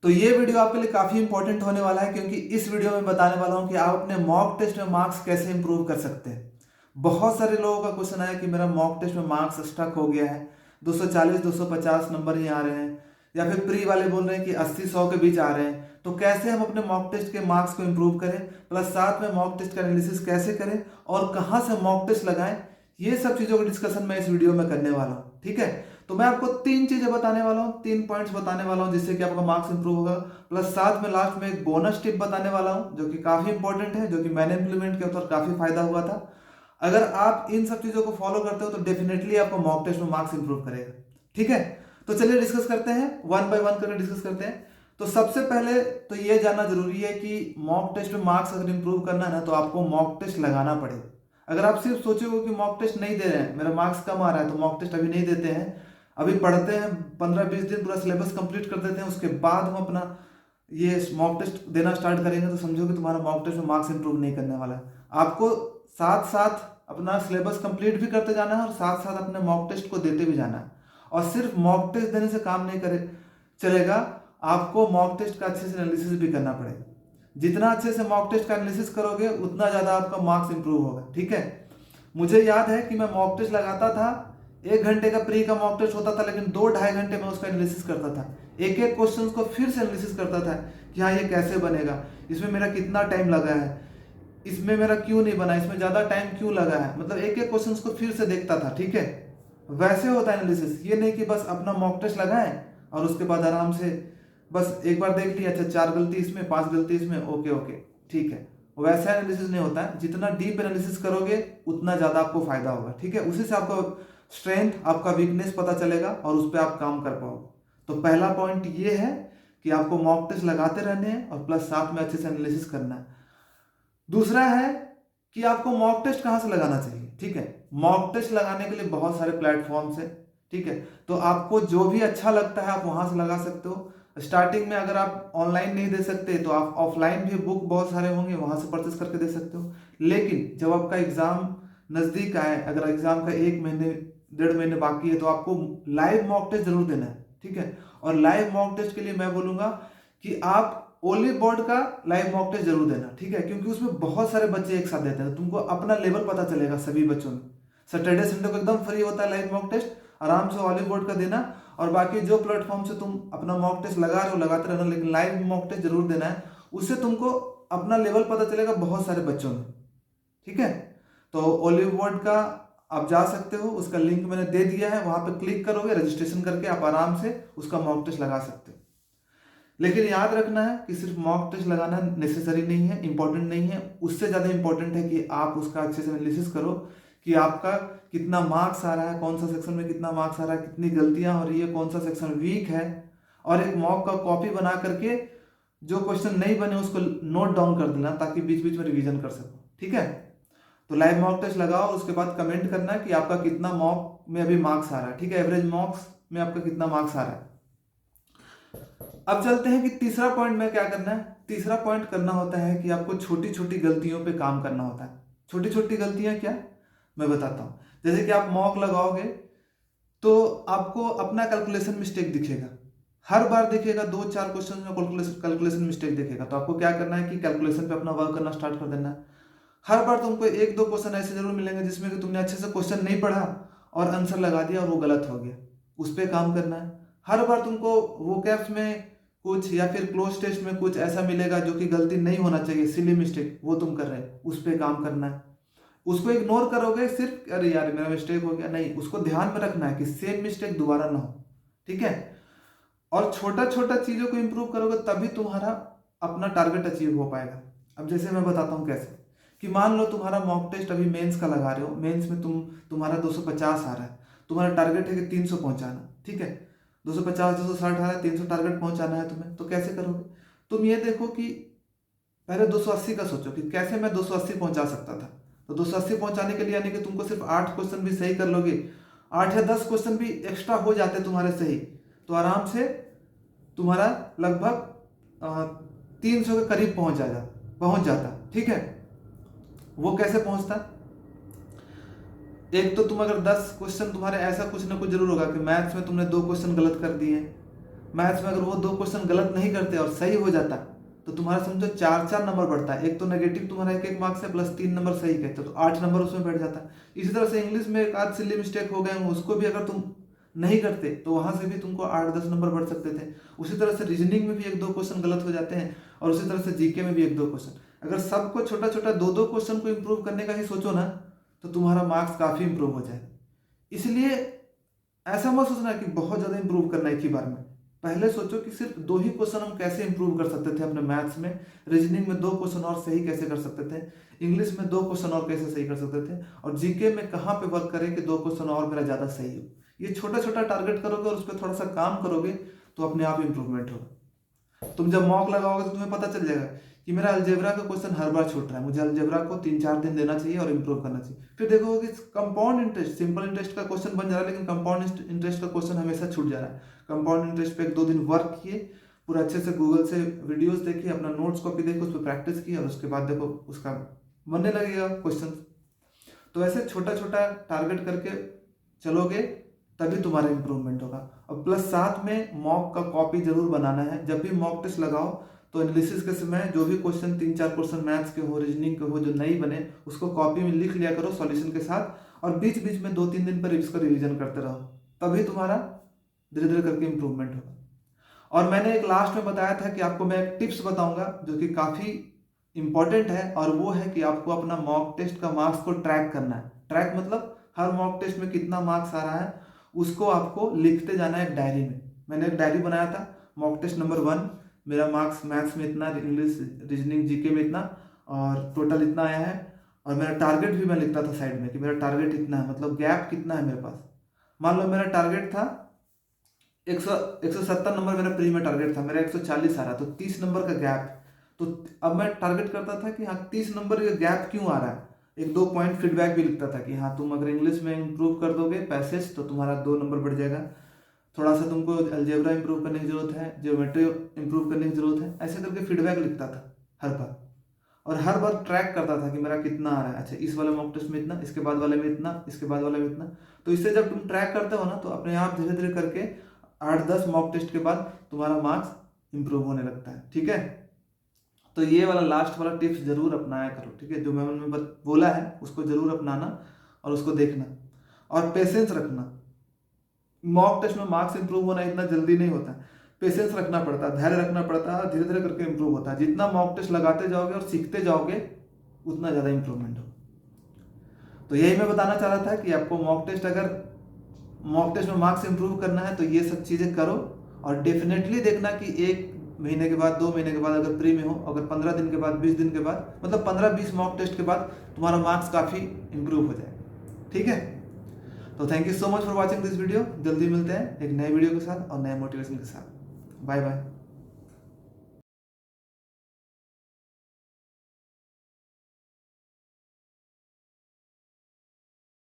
तो ये वीडियो आपके लिए काफ़ी इंपॉर्टेंट होने वाला है, क्योंकि इस वीडियो में बताने वाला हूँ कि आप अपने मॉक टेस्ट में मार्क्स कैसे इंप्रूव कर सकते हैं। बहुत सारे लोगों का क्वेश्चन आया कि मेरा मॉक टेस्ट में मार्क्स स्टक हो गया है, 240 250 नंबर ही आ रहे हैं, या फिर प्री वाले बोल रहे हैं कि 80 100 के बीच आ रहे हैं। तो कैसे हम अपने मॉक टेस्ट के मार्क्स को इंप्रूव करें, प्लस साथ में मॉक टेस्ट का एनालिसिस कैसे करें और कहाँ से मॉक टेस्ट लगाएं, ये सब चीज़ों का डिस्कशन मैं इस वीडियो में करने वाला हूँ। ठीक है, तो मैं आपको 3 चीजें बताने वाला हूँ, 3 पॉइंट्स बताने वाला हूँ जिससे कि आपका मार्क्स इंप्रूव होगा। प्लस साथ में लास्ट में एक बोनस टिप बताने वाला हूँ जो कि काफी इंपॉर्टेंट है, जो कि मैंने इंप्लीमेंट किया तो काफी फायदा हुआ था। अगर आप इन सब चीजों को फॉलो करते हो तो डेफिनेटली आपको मॉक टेस्ट में मार्क्स इंप्रूव करेगा। ठीक है, तो चलिए डिस्कस करते हैं, वन बाय वन करके डिस्कस करते हैं। तो सबसे पहले तो ये जानना जरूरी है कि मॉक टेस्ट में मार्क्स अगर इंप्रूव करना है ना, तो आपको मॉक टेस्ट लगाना पड़ेगा। अगर आप सिर्फ सोचोगे कि मॉक टेस्ट नहीं दे रहे हैं, मेरा मार्क्स कम आ रहा है, तो मॉक टेस्ट अभी नहीं देते हैं, अभी पढ़ते हैं 15-20 दिन पूरा सिलेबस कंप्लीट कर देते हैं, उसके बाद हम अपना ये मॉक टेस्ट देना स्टार्ट करेंगे, तो समझो कि तुम्हारा मॉक टेस्ट में मार्क्स इंप्रूव नहीं करने वाला है। आपको साथ साथ अपना सिलेबस कंप्लीट भी करते जाना है और साथ साथ अपने मॉक टेस्ट को देते भी जाना है। और सिर्फ मॉक टेस्ट देने से काम नहीं करे चलेगा, आपको मॉक टेस्ट का अच्छे से एनालिसिस भी करना पड़ेगा। जितना अच्छे से मॉक टेस्ट का एनालिसिस करोगे उतना ज़्यादा आपका मार्क्स इंप्रूव होगा। ठीक है, मुझे याद है कि मैं मॉक टेस्ट लगाता था, 1 घंटे का प्री का मॉक टेस्ट होता था, लेकिन 2-2.5 घंटे में उसका एनालिसिस करता था। एक एक क्वेश्चन को फिर से एनालिसिस करता था कि हाँ ये कैसे बनेगा, इसमें मेरा कितना टाइम लगा है, इसमें मेरा क्यों नहीं बना, इसमें ज़्यादा टाइम क्यों लगा है, मतलब एक एक क्वेश्चन को फिर से देखता था। ठीक है, वैसे होता है एनालिसिस, ये नहीं कि बस अपना मॉक टेस्ट लगाएं और उसके बाद आराम से बस एक बार देख लिया, अच्छा 4 गलती इसमें 5 गलती इसमें, ओके ओके ठीक है। वैसा एनालिसिस नहीं होता है, जितना डीप एनालिसिस करोगे उतना ज़्यादा आपको फायदा होगा। ठीक है, उसी से आपका स्ट्रेंथ, आपका वीकनेस पता चलेगा और उस पर आप काम कर पाओगे। तो पहला पॉइंट ये है कि आपको मॉक टेस्ट लगाते रहने हैं और प्लस साथ में अच्छे से एनालिसिस करना है। दूसरा है कि आपको मॉक टेस्ट कहाँ से लगाना चाहिए। ठीक है, मॉक टेस्ट लगाने के लिए बहुत सारे प्लेटफॉर्म्स हैं। ठीक है, तो आपको जो भी अच्छा लगता है आप वहां से लगा सकते हो। स्टार्टिंग में अगर आप ऑनलाइन नहीं दे सकते तो आप ऑफलाइन भी बुक बहुत सारे होंगे, वहां से परचेस करके दे सकते हो। लेकिन जब आपका एग्जाम नजदीक आए, अगर एग्जाम का 1 महीने 1.5 महीने बाकी है, तो आपको लाइव मॉक टेस्ट जरूर देना है। ठीक है, और लाइव मॉक टेस्ट के लिए मैं बोलूंगा कि आप ओलिव बोर्ड का लाइव मॉक टेस्ट जरूर देना। ठीक है, क्योंकि उसमें बहुत सारे बच्चे एक साथ देते हैं, तो तुमको अपना लेवल पता चलेगा सभी बच्चों में। सैटरडे संडे को एकदम फ्री होता है लाइव मॉक टेस्ट, आराम से ओलिव बोर्ड का देना। और बाकी जो प्लेटफॉर्म से तुम अपना मॉक टेस्ट लगा रहे हो लगाते रहना, लेकिन लाइव मॉक टेस्ट जरूर देना है, उससे तुमको अपना लेवल पता चलेगा बहुत सारे बच्चों में। ठीक है, तो ओलिव बोर्ड का आप जा सकते हो, उसका लिंक मैंने दे दिया है, वहां पे क्लिक करोगे, रजिस्ट्रेशन करके आप आराम से उसका मॉक टेस्ट लगा सकते हो। लेकिन याद रखना है कि सिर्फ मॉक टेस्ट लगाना नेसेसरी नहीं है, इंपॉर्टेंट नहीं है, उससे ज़्यादा इंपॉर्टेंट है कि आप उसका अच्छे से एनालिसिस करो कि आपका कितना मार्क्स आ रहा है, कौन सा सेक्शन में कितना मार्क्स आ रहा है, कितनी गलतियां हो रही है, कौन सा सेक्शन वीक है। और एक मॉक का कॉपी बना करके जो क्वेश्चन नहीं बने उसको नोट डाउन कर देना, ताकि बीच बीच में रिवीजन कर सको। ठीक है, तो लाइव मॉक टेस्ट लगाओ, उसके बाद कमेंट करना है कि आपका कितना मॉक में अभी मार्क्स आ रहा है। ठीक है, एवरेज मार्क्स में आपका कितना मार्क्स आ रहा है। अब चलते हैं कि तीसरा पॉइंट में क्या करना है। तीसरा पॉइंट करना होता है कि आपको छोटी छोटी गलतियों पे काम करना होता है। छोटी छोटी गलतियां क्या, मैं बताता हूं। जैसे कि आप मॉक लगाओगे तो आपको अपना कैलकुलेशन मिस्टेक दिखेगा, हर बार दिखेगा, 2-4 क्वेश्चन में कैलकुलेशन मिस्टेक दिखेगा। तो आपको क्या करना है कि कैलकुलेशन पे अपना वर्क करना स्टार्ट कर देना है। हर बार तुमको 1-2 क्वेश्चन ऐसे जरूर मिलेंगे जिसमें कि तुमने अच्छे से क्वेश्चन नहीं पढ़ा और आंसर लगा दिया और वो गलत हो गया, उस पर काम करना है। हर बार तुमको वो कैप्स में कुछ या फिर क्लोज टेस्ट में कुछ ऐसा मिलेगा जो कि गलती नहीं होना चाहिए, सिली मिस्टेक, वो तुम कर रहे हो, उस पर काम करना है। उसको इग्नोर करोगे सिर्फ, अरे यार मेरा मिस्टेक हो गया, नहीं, उसको ध्यान में रखना है कि सेम मिस्टेक दोबारा ना हो। ठीक है, और छोटा छोटा चीजों को इंप्रूव करोगे तभी तुम्हारा अपना टारगेट अचीव हो पाएगा। अब जैसे मैं बताता हूँ कैसे, कि मान लो तुम्हारा मॉक टेस्ट अभी मेंस का लगा रहे हो, मेंस में तुम्हारा 250 आ रहा है, तुम्हारा टारगेट है कि 300 पहुंचाना। ठीक है, 250 260 आ रहा है, 300 टारगेट पहुंचाना है तुम्हें, तो कैसे करोगे। तुम ये देखो कि पहले 280 का सोचो कि कैसे मैं 280 पहुंचा सकता था। तो 280 पहुंचाने के लिए यानी कि तुमको सिर्फ 8 क्वेश्चन भी सही कर लोगे, 8 या 10 क्वेश्चन भी एक्स्ट्रा हो जाते तुम्हारे सही, तो आराम से तुम्हारा लगभग 300 के करीब पहुंच जाता। ठीक है, वो कैसे पहुंचता, एक तो तुम अगर 10 क्वेश्चन तुम्हारे ऐसा कुछ ना कुछ जरूर होगा कि मैथ्स में तुमने 2 क्वेश्चन गलत कर दिए, मैथ्स में अगर वो 2 क्वेश्चन गलत नहीं करते और सही हो जाता तो तुम्हारा समझो 4 नंबर बढ़ता है। एक तो नेगेटिव तुम्हारा 1 मार्क्स है प्लस 3 नंबर सही कहते तो 8 नंबर उसमें बैठ जाता। इसी तरह से इंग्लिश में एक आध सिली मिस्टेक हो गए उसको भी अगर तुम नहीं करते तो वहां से भी तुमको 8-10 नंबर बढ़ सकते थे। उसी तरह से रीजनिंग में भी 1-2 क्वेश्चन गलत हो जाते हैं और उसी तरह से जीके में भी 1-2 क्वेश्चन। अगर सबको छोटा छोटा 2-2 क्वेश्चन को इम्प्रूव करने का ही सोचो ना तो तुम्हारा मार्क्स काफी इंप्रूव हो जाए। इसलिए ऐसा मत सोचना कि बहुत ज्यादा इंप्रूव करना एक ही बार में। पहले सोचो कि सिर्फ 2 ही क्वेश्चन हम कैसे इंप्रूव कर सकते थे अपने मैथ्स में, रीजनिंग में 2 क्वेश्चन और सही कैसे कर सकते थे, इंग्लिश में 2 क्वेश्चन और कैसे सही कर सकते थे, और जीके में कहाँ पे वर्क करें कि 2 क्वेश्चन और मेरा ज्यादा सही हो। ये छोटा छोटा टारगेट करोगे और उस पर थोड़ा सा काम करोगे तो अपने आप इंप्रूवमेंट होगा। तुम जब मॉक लगाओगे तो तुम्हें पता चल जाएगा कि मेरा अलजेब्रा का क्वेश्चन हर बार छूट रहा है, मुझे अलजेब्रा को 3-4 दिन देना चाहिए और इंप्रूव करना चाहिए। फिर देखोगे कि कंपाउंड इंटरेस्ट, सिंपल इंटरेस्ट का क्वेश्चन बन जा रहा है लेकिन कंपाउंड इंटरेस्ट का क्वेश्चन हमेशा छूट जा रहा है। कंपाउंड इंटरेस्ट पे 1-2 दिन वर्क किए, पूरा अच्छे से गूगल से वीडियोस देखिए, अपना नोट्स कॉपी देखो, उस पर प्रैक्टिस किए और उसके बाद देखो उसका बनने लगेगा क्वेश्चन। तो ऐसे छोटा छोटा टारगेट करके चलोगे तभी तुम्हारा इंप्रूवमेंट होगा। और प्लस साथ में मॉक का कॉपी जरूर बनाना है। जब भी मॉक टेस्ट लगाओ तो एनालिसिस के समय जो भी क्वेश्चन 3-4 क्वेश्चन मैथ्स के हो, रीजनिंग के हो, जो नहीं बने उसको कॉपी में लिख लिया करो सॉल्यूशन के साथ, और बीच बीच में 2-3 दिन पर इसका रिवीजन करते रहो, तभी तुम्हारा धीरे धीरे करके इंप्रूवमेंट होगा। और मैंने एक लास्ट में बताया था कि आपको मैं एक टिप्स बताऊंगा जो कि काफी इंपॉर्टेंट है, और वो है कि आपको अपना मॉक टेस्ट का मार्क्स को ट्रैक करना है। ट्रैक मतलब हर मॉक टेस्ट में कितना मार्क्स आ रहा है उसको आपको लिखते जाना है एक डायरी में। मैंने एक डायरी बनाया था, मॉक टेस्ट नंबर 1 मेरा मार्क्स मैथ्स में इतना, इंग्लिश रीजनिंग जीके में इतना, और टोटल इतना आया है। और मेरा टारगेट भी मैं लिखता था साइड में कि मेरा टारगेट इतना है, मतलब गैप कितना है मेरे पास। मान लो मेरा टारगेट था 170 नंबर, मेरा प्री में टारगेट था, मेरा 140 आ रहा, तो 30 नंबर का गैप। तो अब मैं टारगेट करता था कि हाँ 30 नंबर का गैप क्यों आ रहा है। 1-2 पॉइंट फीडबैक भी लिखता था कि हाँ तुम अगर इंग्लिश में इंप्रूव कर दोगे पैसेज तो तुम्हारा 2 नंबर बढ़ जाएगा, थोड़ा सा तुमको अलजेब्रा इंप्रूव करने की जरूरत है, ज्योमेट्री इंप्रूव करने की जरूरत है, ऐसे करके फीडबैक लिखता था हर बार। और हर बार ट्रैक करता था कि मेरा कितना आ रहा है, अच्छा इस वाले मॉक टेस्ट में इतना, इसके बाद वाले में इतना, इसके बाद वाले में इतना। तो इससे जब तुम ट्रैक करते हो ना तो अपने आप धीरे धीरे करके 8-10 मॉक टेस्ट के बाद तुम्हारा मार्क्स इंप्रूव होने लगता है। ठीक है, तो ये वाला लास्ट वाला टिप्स जरूर अपनाया करो। ठीक है, जो मैंने बोला है उसको जरूर अपनाना और उसको देखना, और पेशेंस रखना। मॉक टेस्ट में मार्क्स इंप्रूव होना इतना जल्दी नहीं होता, पेशेंस रखना पड़ता है, धैर्य रखना पड़ता है, धीरे धीरे करके इंप्रूव होता है। जितना मॉक टेस्ट लगाते जाओगे और सीखते जाओगे उतना ज़्यादा इंप्रूवमेंट होगा। तो यही मैं बताना चाह रहा था कि आपको मॉक टेस्ट, अगर मॉक टेस्ट में मार्क्स इंप्रूव करना है तो ये सब चीज़ें करो, और डेफिनेटली देखना कि 1 महीने के बाद, 2 महीने के बाद अगर प्री में हो, अगर 15 दिन के बाद, 20 दिन के बाद, मतलब 15-20 मॉक टेस्ट के बाद तुम्हारा मार्क्स काफ़ी इंप्रूव हो जाएगा। ठीक है, तो thank you so much for watching this video. जल्दी मिलते हैं एक नए वीडियो के साथ और नए मोटिवेशन के साथ। Bye bye.